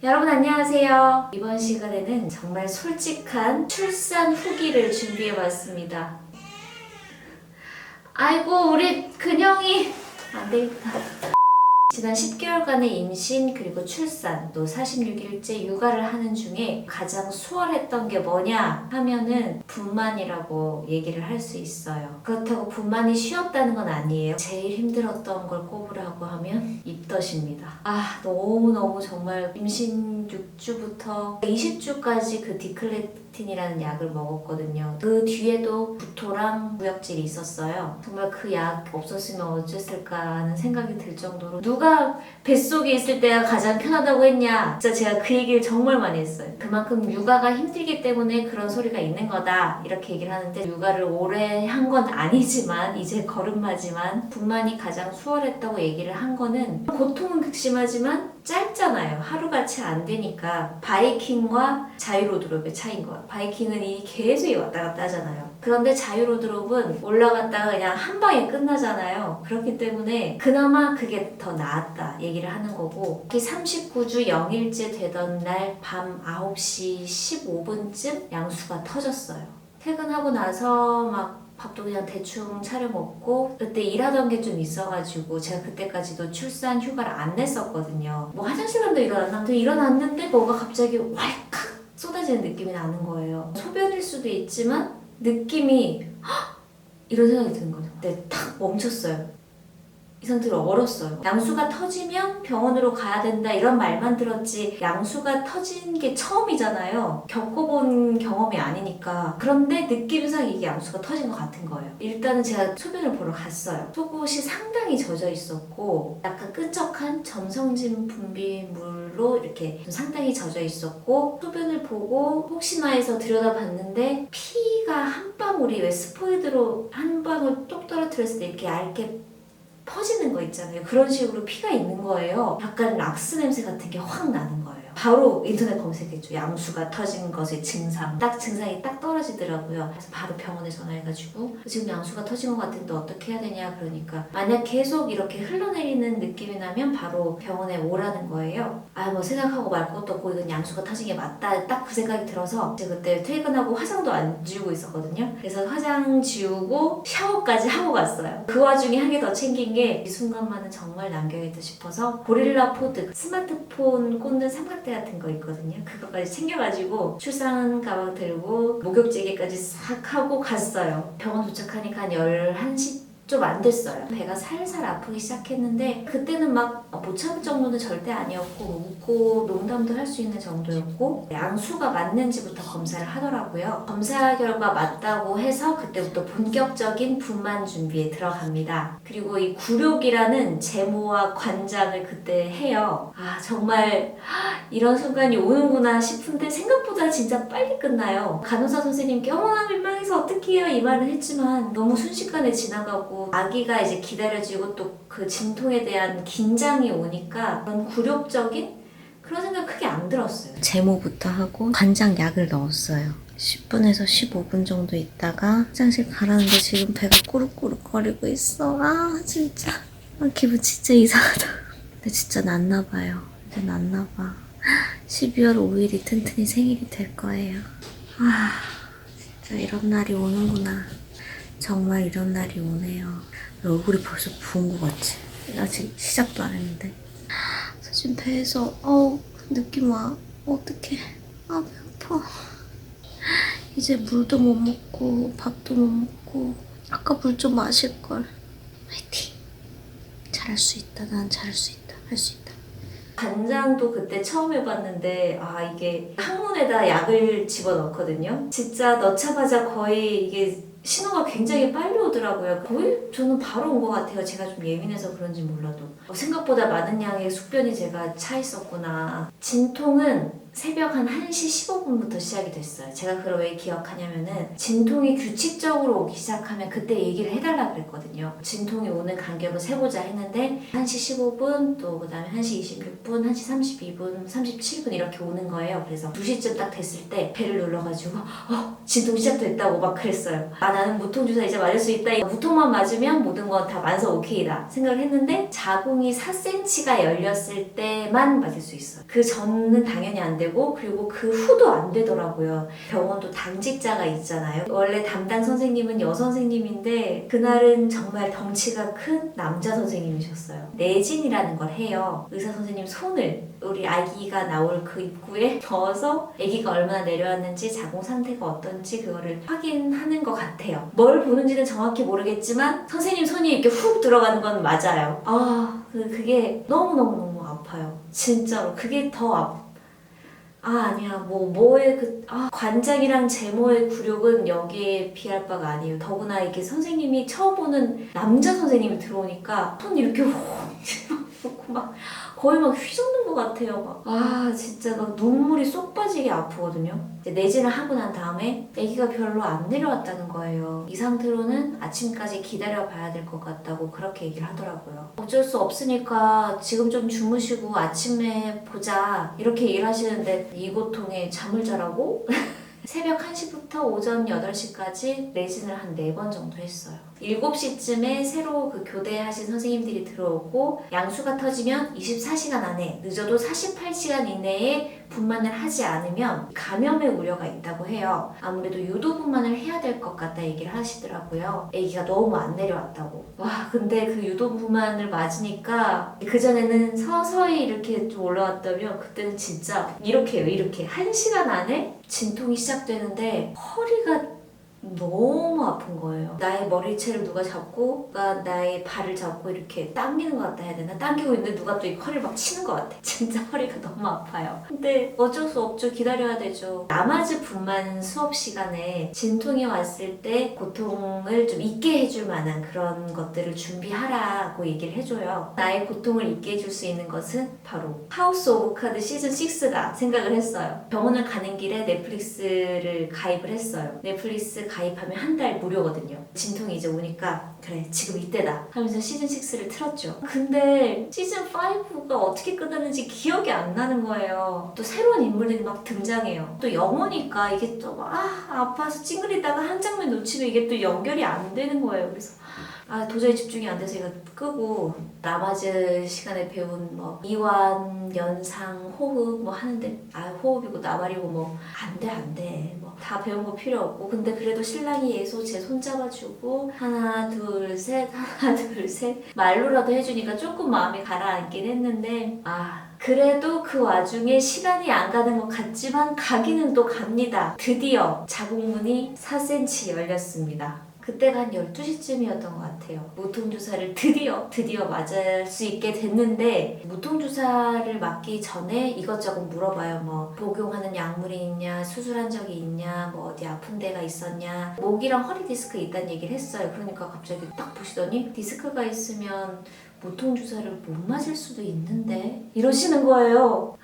여러분 안녕하세요. 이번 시간에는 정말 솔직한 출산 후기를 준비해봤습니다. 아이고 우리 근영이 안되겠다. 지난 10개월간의 임신 그리고 출산 또 46일째 육아를 하는 중에 가장 수월했던 게 뭐냐 하면은 분만이라고 얘기를 할 수 있어요. 그렇다고 분만이 쉬웠다는 건 아니에요. 제일 힘들었던 걸 꼽으라고 하면 입덧입니다. 너무너무 정말 임신 6주부터 20주까지 그 디클레틴이라는 약을 먹었거든요. 그 뒤에도 구토랑 구역질이 있었어요. 정말 그 약 없었으면 어땠을까 하는 생각이 들 정도로 누가 뱃속에 있을 때가 가장 편하다고 했냐, 진짜 제가 그 얘기를 정말 많이 했어요. 그만큼 육아가 힘들기 때문에 그런 소리가 있는 거다 이렇게 얘기를 하는데, 육아를 오래 한 건 아니지만 이제 걸음마지만 분만이 가장 수월했다고 얘기를 한 거는, 고통은 극심하지만 짧잖아요. 하루같이 안 되니까. 바이킹과 자유로드롭의 차이인 거예요. 바이킹은 이 계속 왔다 갔다 하잖아요. 그런데 자유로드롭은 올라갔다가 그냥 한 방에 끝나잖아요. 그렇기 때문에 그나마 그게 더 나았다 얘기를 하는 거고, 39주 0일째 되던 날 밤 9시 15분쯤 양수가 터졌어요. 퇴근하고 나서 막 밥도 그냥 대충 차려 먹고, 그때 일하던 게 좀 있어가지고 제가 그때까지도 출산 휴가를 안 냈었거든요. 뭐 화장실 간다 일어났는데 뭐가 갑자기 왈칵 쏟아지는 느낌이 나는 거예요. 소변일 수도 있지만 느낌이 이런 생각이 드는 거죠. 근데 탁 멈췄어요. 이 상태로 얼었어요. 양수가 터지면 병원으로 가야 된다 이런 말만 들었지, 양수가 터진 게 처음이잖아요. 겪어본 경험이 아니니까. 그런데 느낌상 이게 양수가 터진 것 같은 거예요. 일단은 제가 소변을 보러 갔어요. 속옷이 상당히 젖어 있었고 약간 끈적한 점성진 분비물로 이렇게 상당히 젖어 있었고, 소변을 보고 혹시나 해서 들여다봤는데 피가 한 방울이, 왜 스포이드로 한 방울 똑 떨어뜨렸을 때 이렇게 얇게 퍼지는 거 있잖아요. 그런 식으로 피가 있는 거예요. 약간 락스 냄새 같은 게 확 나는 거예요. 바로 인터넷 검색했죠. 양수가 터진 것의 증상. 딱 증상이 딱 떨어지더라고요. 그래서 바로 병원에 전화해가지고 지금 양수가 터진 것 같은데 어떻게 해야 되냐 그러니까, 만약 계속 이렇게 흘러내리는 느낌이 나면 바로 병원에 오라는 거예요. 뭐 생각하고 말 것도 없고 이건 양수가 터진 게 맞다. 딱 그 생각이 들어서 제가 그때 퇴근하고 화장도 안 지우고 있었거든요. 그래서 화장 지우고 샤워까지 하고 갔어요. 그 와중에 한 개 더 챙긴 게, 이 순간만은 정말 남겨야겠다 싶어서 고릴라 포드 스마트폰 꽂는 삼각대 같은 거 있거든요. 그거까지 챙겨가지고 출산 가방 들고 목욕제기까지 싹 하고 갔어요. 병원 도착하니까 한 11시 좀 안 됐어요. 배가 살살 아프기 시작했는데, 그때는 막 못 참을 정도는 절대 아니었고, 웃고 농담도 할 수 있는 정도였고, 양수가 맞는지부터 검사를 하더라고요. 검사 결과 맞다고 해서 그때부터 본격적인 분만 준비에 들어갑니다. 그리고 이 굴욕이라는 제모와 관장을 그때 해요. 정말 이런 순간이 오는구나 싶은데 생각보다 진짜 빨리 끝나요. 간호사 선생님께 어머나 민망해서 어떡해요 이 말은 했지만 너무 순식간에 지나가고, 아기가 이제 기다려지고 또 그 진통에 대한 긴장이 오니까 그런 굴욕적인 그런 생각 크게 안 들었어요. 제모부터 하고 관장약을 넣었어요. 10분에서 15분 정도 있다가 화장실 가라는데 지금 배가 꾸룩꾸룩거리고 있어. 진짜 기분 진짜 이상하다. 근데 진짜 낫나봐요. 이제 낫나봐. 12월 5일이 튼튼히 생일이 될 거예요. 진짜 이런 날이 오는구나. 정말 이런 날이 오네요. 얼굴이 벌써 부은 것 같지? 아직 시작도 안 했는데. 지금 배에서 느낌 와. 어떡해. 배 아파. 이제 물도 못 먹고 밥도 못 먹고. 아까 물 좀 마실걸. 화이팅. 잘할 수 있다. 난 잘할 수 있다. 할 수 있다. 간장도 그때 처음 해봤는데 이게 항문에다 약을 집어넣거든요. 진짜 넣자마자 거의 이게 신호가 굉장히 빨리 오더라고요. 거의 저는 바로 온 것 같아요. 제가 좀 예민해서 그런지 몰라도. 생각보다 많은 양의 숙변이 제가 차 있었구나. 진통은 새벽 한 1시 15분부터 시작이 됐어요. 제가 그걸 왜 기억하냐면은 진통이 규칙적으로 오기 시작하면 그때 얘기를 해달라 그랬거든요. 진통이 오는 간격을 세보자 했는데 1시 15분 또 그 다음에 1시 26분, 1시 32분, 37분 이렇게 오는 거예요. 그래서 2시쯤 딱 됐을 때 배를 눌러가지고 진통 시작됐다고 막 그랬어요. 나는 무통주사 이제 맞을 수 있다. 무통만 맞으면 모든 건 다 만성 오케이다 생각을 했는데 자궁이 4cm가 열렸을 때만 맞을 수 있어요. 그 전은 당연히 안 되고 그리고 그 후도 안 되더라고요. 병원도 당직자가 있잖아요. 원래 담당 선생님은 여선생님인데 그날은 정말 덩치가 큰 남자 선생님이셨어요. 내진이라는 걸 해요. 의사 선생님 손을 우리 아기가 나올 그 입구에 넣어서 아기가 얼마나 내려왔는지 자궁 상태가 어떤지 그거를 확인하는 것 같아요. 뭘 보는지는 정확히 모르겠지만 선생님 손이 이렇게 훅 들어가는 건 맞아요. 그게 너무너무너무 아파요. 진짜로 그게 더 아니야. 관장이랑 제모의 굴욕은 여기에 비할 바가 아니에요. 더구나 이게 선생님이 처음 보는 남자 선생님이 들어오니까 손 이렇게 막 거의 막 휘젓는 것 같아요. 진짜 막 눈물이 쏙 빠지게 아프거든요. 이제 내진을 하고 난 다음에 아기가 별로 안 내려왔다는 거예요. 이 상태로는 아침까지 기다려봐야 될 것 같다고 그렇게 얘기를 하더라고요. 어쩔 수 없으니까 지금 좀 주무시고 아침에 보자 이렇게 얘기를 하시는데 이 고통에 잠을 자라고 새벽 1시부터 오전 8시까지 레진을 한 4번 정도 했어요. 7시쯤에 새로 그 교대하신 선생님들이 들어오고 양수가 터지면 24시간 안에 늦어도 48시간 이내에 분만을 하지 않으면 감염의 우려가 있다고 해요. 아무래도 유도 분만을 해야 될 것 같다 얘기를 하시더라고요. 아기가 너무 안 내려왔다고. 근데 그 유도 분만을 맞으니까 그전에는 서서히 이렇게 좀 올라왔다면 그때는 진짜 이렇게 1시간 안에 진통이 시작되는데 허리가 너무 아픈 거예요. 나의 머리채를 누가 잡고 나의 발을 잡고 이렇게 당기는 것 같다 해야 되나? 당기고 있는데 누가 또 이 허리를 막 치는 것 같아. 진짜 허리가 너무 아파요. 근데 어쩔 수 없죠. 기다려야 되죠. 나마즈 분만 수업 시간에 진통이 왔을 때 고통을 좀 잊게 해줄 만한 그런 것들을 준비하라고 얘기를 해줘요. 나의 고통을 잊게 해줄 수 있는 것은 바로 하우스 오브 카드 시즌 6다 생각을 했어요. 병원을 가는 길에 넷플릭스를 가입을 했어요. 넷플릭스 가입하면 한 달 무료거든요. 진통이 이제 오니까 그래 지금 이때다 하면서 시즌 6를 틀었죠. 근데 시즌 5가 어떻게 끝나는지 기억이 안 나는 거예요. 또 새로운 인물들이 막 등장해요. 또 영어니까 이게 또 아파서 찡그리다가 한 장면 놓치면 이게 또 연결이 안 되는 거예요. 그래서 도저히 집중이 안 돼서 이거 끄고 나마즈 시간에 배운 이완, 연상, 호흡 하는데 호흡이고 나발이고 안 돼. 다 배운 거 필요 없고 근데 그래도 신랑이 예소 제 손 잡아주고 하나 둘 셋 말로라도 해주니까 조금 마음이 가라앉긴 했는데 그래도 그 와중에 시간이 안 가는 것 같지만 가기는 또 갑니다. 드디어 자궁문이 4cm 열렸습니다. 그때가 한 12시쯤이었던 것 같아요. 무통주사를 드디어 맞을 수 있게 됐는데 무통주사를 맞기 전에 이것저것 물어봐요. 복용하는 약물이 있냐, 수술한 적이 있냐, 어디 아픈 데가 있었냐, 목이랑 허리 디스크 있다는 얘기를 했어요. 그러니까 갑자기 딱 보시더니 디스크가 있으면 무통주사를 못 맞을 수도 있는데 이러시는 거예요.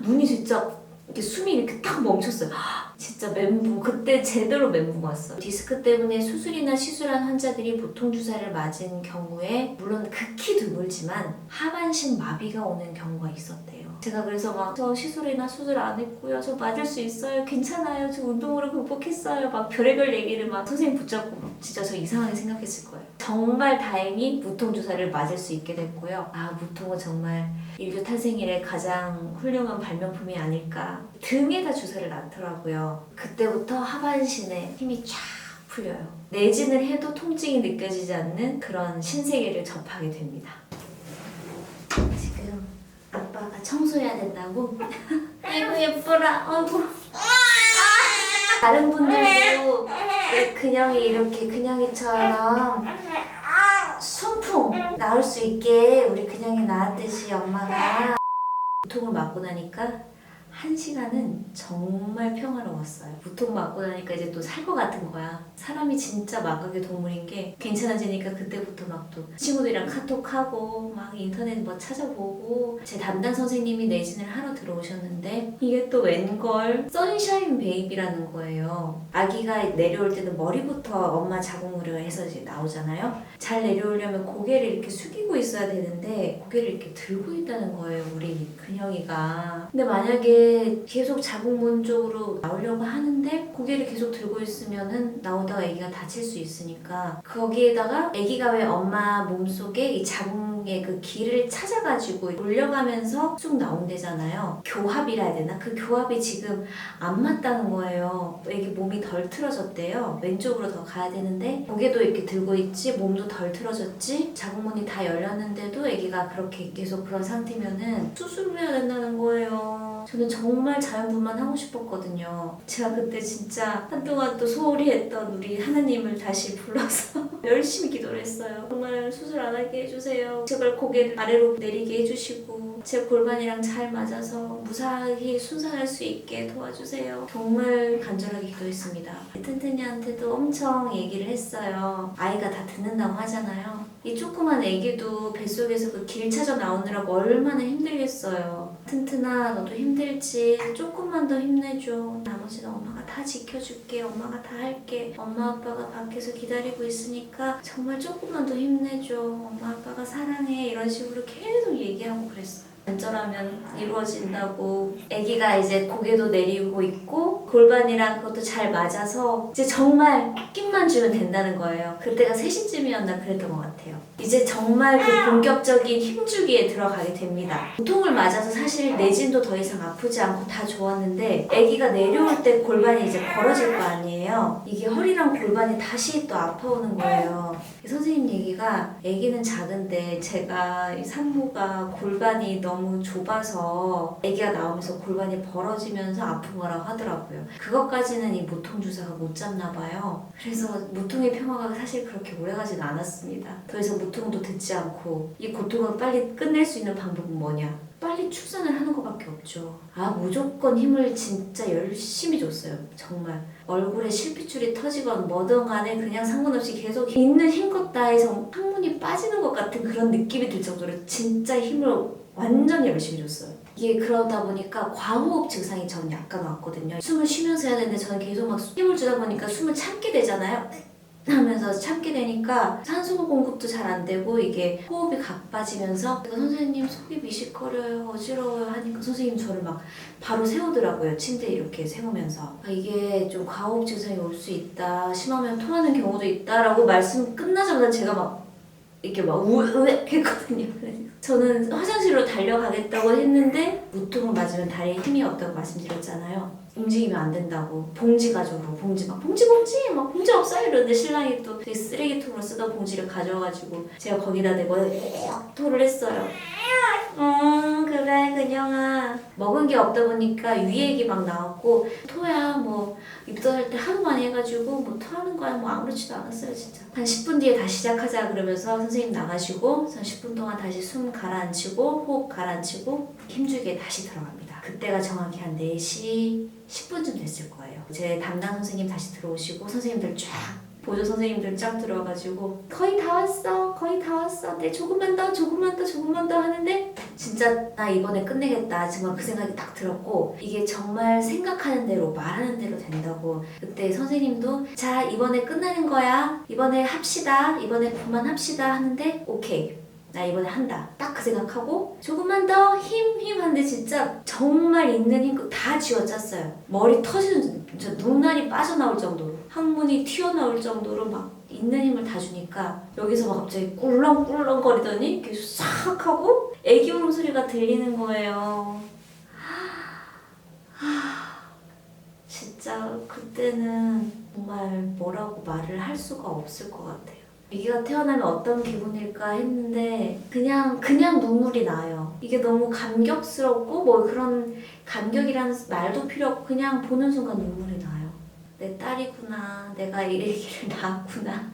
눈이 진짜 이렇게 숨이 이렇게 딱 멈췄어요. 진짜 멘붕. 그때 제대로 멘붕 왔어요. 디스크 때문에 수술이나 시술한 환자들이 무통주사를 맞은 경우에 물론 극히 드물지만 하반신 마비가 오는 경우가 있었대요. 제가 그래서 저 시술이나 수술 안 했고요. 저 맞을 수 있어요. 괜찮아요. 저 운동으로 극복했어요. 별의별 얘기를 선생님 붙잡고 진짜 저 이상하게 생각했을 거예요. 정말 다행히 무통주사를 맞을 수 있게 됐고요. 무통은 정말 인류 탄생 이래 가장 훌륭한 발명품이 아닐까. 등에다 주사를 놨더라고요. 그때부터 하반신에 힘이 쫙 풀려요. 내진을 해도 통증이 느껴지지 않는 그런 신세계를 접하게 됩니다. 지금 아빠가 청소해야 된다고? 아이고 예뻐라. 아이고. 다른 분들도 근영이 이렇게 근영이처럼 순풍 나올 수 있게 우리 근영이 낳았듯이 엄마가 고통을 맞고 나니까 1시간은 정말 평화로웠어요. 무통 맞고 나니까 이제 또 살 것 같은 거야. 사람이 진짜 마각의 동물인 게 괜찮아지니까 그때부터 막 또 친구들이랑 카톡하고 막 인터넷 뭐 찾아보고 제 담당 선생님이 내진을 하러 들어오셨는데 이게 또 웬걸 선샤인 베이비라는 거예요. 아기가 내려올 때는 머리부터 엄마 자궁으로 해서 이제 나오잖아요. 잘 내려오려면 고개를 이렇게 숙이고 있어야 되는데 고개를 이렇게 들고 있다는 거예요. 우리 근영이가. 근데 만약에 계속 자궁문 쪽으로 나오려고 하는데 고개를 계속 들고 있으면은 나오다가 아기가 다칠 수 있으니까 거기에다가 아기가 왜 엄마 몸속에 이 자궁의 그 길을 찾아가지고 올려가면서 쑥 나온대잖아요. 교합이라 해야 되나? 그 교합이 지금 안 맞다는 거예요. 아기 몸이 덜 틀어졌대요. 왼쪽으로 더 가야 되는데 고개도 이렇게 들고 있지 몸도 덜 틀어졌지 자궁문이 다 열렸는데도 아기가 그렇게 계속 그런 상태면은 수술을 해야 된다는 거예요. 저는 정말 자연분만 하고 싶었거든요. 제가 그때 진짜 한동안 또 소홀히 했던 우리 하나님을 다시 불러서 열심히 기도를 했어요. 정말 수술 안 하게 해주세요. 제발 고개를 아래로 내리게 해주시고 제 골반이랑 잘 맞아서 무사히 순산할 수 있게 도와주세요. 정말 간절하게 기도했습니다. 튼튼이한테도 엄청 얘기를 했어요. 아이가 다 듣는다고 하잖아요. 이 조그만 애기도 뱃속에서 그 길 찾아 나오느라고 얼마나 힘들겠어요. 튼튼아 너도 힘들지. 조금만 더 힘내줘. 나머지는 엄마가 다 지켜줄게. 엄마가 다 할게. 엄마 아빠가 밖에서 기다리고 있으니까 정말 조금만 더 힘내줘. 엄마 아빠가 사랑해. 이런 식으로 계속 얘기하고 그랬어요. 간절하면 이루어진다고. 아기가 이제 고개도 내리고 있고 골반이랑 그것도 잘 맞아서 이제 정말 힘만 주면 된다는 거예요. 그때가 3시쯤이었나 그랬던 것 같아요. 이제 정말 그 본격적인 힘주기에 들어가게 됩니다. 고통을 맞아서 사실 내진도 더 이상 아프지 않고 다 좋았는데 아기가 내려올 때 골반이 이제 벌어질 거 아니에요. 이게 허리랑 골반이 다시 또 아파오는 거예요. 선생님 얘기가 아기는 작은데 제가 이 산모가 골반이 너무 좁아서 아기가 나오면서 골반이 벌어지면서 아픈 거라고 하더라고요. 그것까지는 이 무통 주사가 못 잡나 봐요. 그래서 무통의 평화가 사실 그렇게 오래가진 않았습니다. 더 이상 무통도 듣지 않고 이 고통을 빨리 끝낼 수 있는 방법은 뭐냐? 빨리 출산을 하는 것밖에 없죠. 무조건 힘을 진짜 열심히 줬어요. 정말 얼굴에 실핏줄이 터지건 뭐든 간에 그냥 상관없이 계속 있는 힘껏 다해서 항문이 빠지는 것 같은 그런 느낌이 들 정도로 진짜 힘을 완전히 열심히 줬어요. 이게 그러다 보니까 과호흡 증상이 저는 약간 왔거든요. 숨을 쉬면서 해야 되는데 저는 계속 막 힘을 주다 보니까 숨을 참게 되잖아요. 하면서 참게 되니까 산소 공급도 잘 안 되고 이게 호흡이 가빠지면서 선생님 속이 미식거려요 어지러워요 하니까 선생님 저를 막 바로 세우더라고요. 침대에 이렇게 세우면서 이게 좀 과호흡 증상이 올 수 있다 심하면 토하는 경우도 있다라고 말씀 끝나자마자 제가 막 이렇게 막 우웩 했거든요. 저는 화장실로 달려가겠다고 했는데 무통을 맞으면 다리에 힘이 없다고 말씀드렸잖아요. 움직이면 안 된다고 봉지 가져오고 봉지 봉지 없어요 이러는데 신랑이 또 되게 쓰레기통으로 쓰던 봉지를 가져와가지고 제가 거기다 대고 토를 했어요. 그래 근영아 먹은 게 없다 보니까 위액이 막 나왔고 토야 뭐 입덧할 때 하도 많이 해가지고 뭐 토하는 거야 뭐 아무렇지도 않았어요 진짜. 한 10분 뒤에 다시 시작하자 그러면서 선생님 나가시고 10분 동안 다시 숨 가라앉히고 호흡 가라앉히고 힘주기에 다시 들어갑니다. 그때가 정확히 한 4시 10분쯤 됐을 거예요. 제 담당 선생님 다시 들어오시고 선생님들 쫙 보조 선생님들 쫙 들어와가지고 거의 다 왔어 네 조금만 더 하는데 진짜 나 이번에 끝내겠다 정말 그 생각이 딱 들었고 이게 정말 생각하는 대로 말하는 대로 된다고. 그때 선생님도 자 이번에 끝내는 거야 이번에 합시다 이번에 그만합시다 하는데 오케이 나 이번에 한다 딱 그 생각하고 조금만 더 힘 하는데 진짜 정말 있는 힘 다 쥐어짰어요. 머리 터지는 저 눈알이 빠져나올 정도로 항문이 튀어나올 정도로 막 있는 힘을 다 주니까 여기서 막 갑자기 꿀렁꿀렁 거리더니 이렇게 싹 하고 애기 울음소리가 들리는 거예요. 진짜 그때는 정말 뭐라고 말을 할 수가 없을 것 같아요. 아기가 태어나면 어떤 기분일까 했는데 그냥 눈물이 나요. 이게 너무 감격스럽고 뭐 그런 감격이라는 말도 필요 없고 그냥 보는 순간 눈물이 나요. 내 딸이구나. 내가 이 아기를 낳았구나.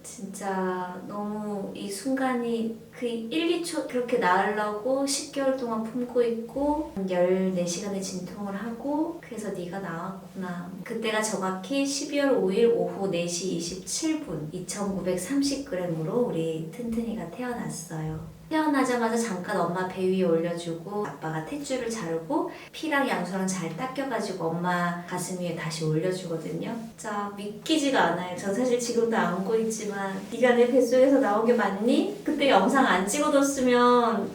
진짜 너무 이 순간이 그 1, 2초 그렇게 나으려고 10개월 동안 품고 있고 14시간의 진통을 하고 그래서 네가 나왔구나. 그때가 정확히 12월 5일 오후 4시 27분 2930g으로 우리 튼튼이가 태어났어요. 태어나자마자 잠깐 엄마 배 위에 올려주고 아빠가 탯줄을 자르고 피랑 양수랑 잘 닦여가지고 엄마 가슴 위에 다시 올려주거든요. 진짜 믿기지가 않아요. 전 사실 지금도 안고 있지만 네가 내 뱃속에서 나온 게 맞니? 그때 영상 안 찍어뒀으면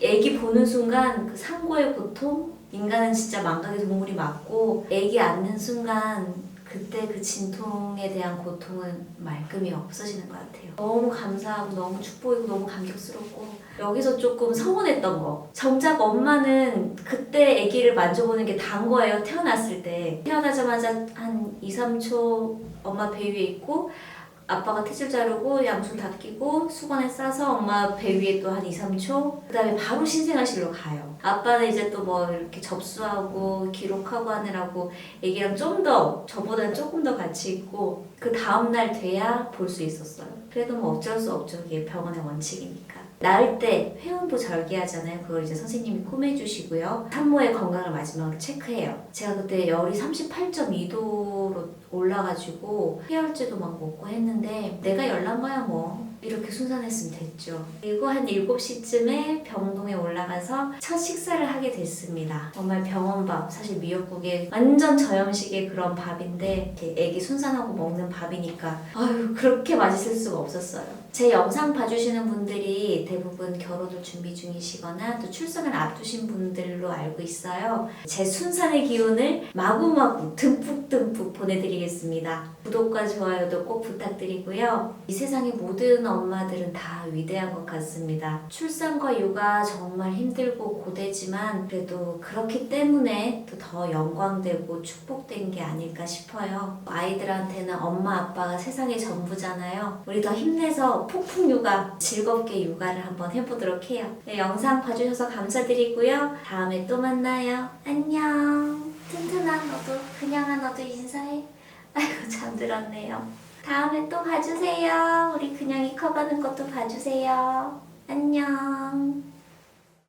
애기 보는 순간 그 상고의 고통? 인간은 진짜 망각의 동물이 맞고 애기 안는 순간 그때 그 진통에 대한 고통은 말끔히 없어지는 것 같아요. 너무 감사하고 너무 축복이고 너무 감격스럽고 여기서 조금 서운했던 거. 정작 엄마는 그때 아기를 만져보는 게 다인 거예요. 태어났을 때. 태어나자마자 한 2, 3초 엄마 배 위에 있고 아빠가 탯줄 자르고 양손 닦이고 수건에 싸서 엄마 배 위에 또 한 2, 3초 그 다음에 바로 신생아실로 가요. 아빠는 이제 또 뭐 이렇게 접수하고 기록하고 하느라고 애기랑 좀 더 저보다는 조금 더 같이 있고 그 다음날 돼야 볼 수 있었어요. 그래도 뭐 어쩔 수 없죠. 이게 병원의 원칙이니까. 낳을 때 회음부 절개하잖아요. 그걸 이제 선생님이 꼬매주시고요. 산모의 건강을 마지막으로 체크해요. 제가 그때 열이 38.2도로 올라가지고 해열제도 막 먹고 했는데 내가 열난 거야 뭐. 이렇게 순산했으면 됐죠. 그리고 한 7시쯤에 병동에 올라가서 첫 식사를 하게 됐습니다. 정말 병원밥, 사실 미역국에 완전 저염식의 그런 밥인데 애기 순산하고 먹는 밥이니까 아유 그렇게 맛있을 수가 없었어요. 제 영상 봐주시는 분들이 대부분 결혼을 준비 중이시거나 또 출산을 앞두신 분들로 알고 있어요. 제 순산의 기운을 마구마구 듬뿍듬뿍 보내드리겠습니다. 구독과 좋아요도 꼭 부탁드리고요. 이 세상의 모든 엄마들은 다 위대한 것 같습니다. 출산과 육아 정말 힘들고 고되지만 그래도 그렇기 때문에 또 더 영광되고 축복된 게 아닐까 싶어요. 아이들한테는 엄마 아빠가 세상의 전부잖아요. 우리 더 힘내서 폭풍 육아 즐겁게 육아를 한번 해보도록 해요. 네, 영상 봐주셔서 감사드리고요. 다음에 또 만나요. 안녕. 튼튼아 너도 그냥아 너도 인사해. 아이고 잠들었네요. 다음에 또 봐주세요. 우리 그냥이 커가는 것도 봐주세요. 안녕.